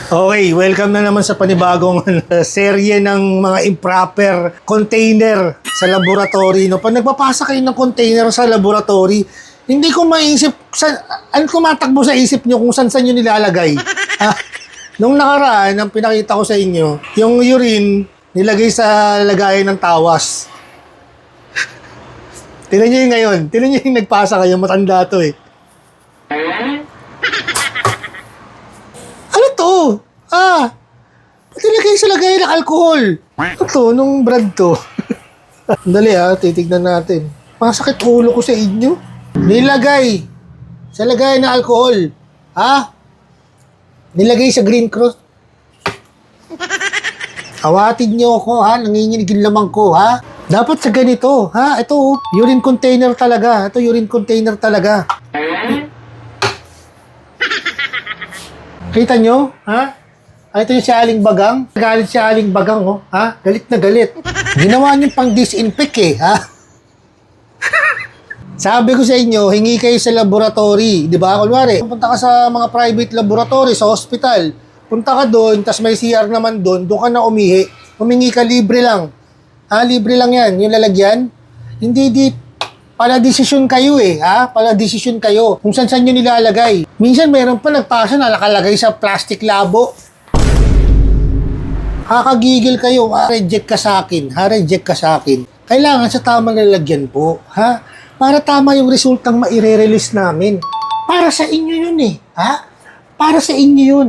Okay, welcome na naman sa panibagong serye ng mga improper container sa laboratory. No? Pag nagpapasa kayo ng container sa laboratory, hindi ko maisip, ano tumatakbo sa isip nyo kung saan nyo nilalagay. Nung nakaraan, ang pinakita ko sa inyo, yung urine nilagay sa lagayan ng tawas. Tignan nyo yung ngayon. Tignan nyo yung nagpasa kayo. Matanda to eh. Ano to? Ba't nilagay sa lagayan ng alcohol? Ano to? Nung brand to? Dali titignan natin. Masakit ulo ko sa inyo. Nilagay sa lagayan ng alcohol. Nilagay sa Green Cross. Awatin niyo ako, nanginginig yung lamang ko, Dapat sa ganito, Ito, urine container talaga. Ito, urine container talaga. Kita nyo, Ito yung si Aling Bagang. Galit si Aling Bagang, Galit na galit. Ginawa niyo pang disinfect, Sabi ko sa inyo, hingi kayo sa laboratory, di ba? Kunwari, punta ka sa mga private laboratory, sa hospital. Punta ka doon, tas may CR naman doon ka na umihi. Humingi ka, libre lang. Libre lang yan, yung lalagyan. Hindi pala desisyon kayo pala desisyon kayo kung saan nyo nilalagay. Minsan meron pa nagpasa na nakalagay sa plastic labo. Kakagigil kayo, reject ka sa akin, reject ka sa akin. Kailangan sa tamang lalagyan po, Para tama yung resultang maire-release namin. Para sa inyo yun Para sa inyo yun,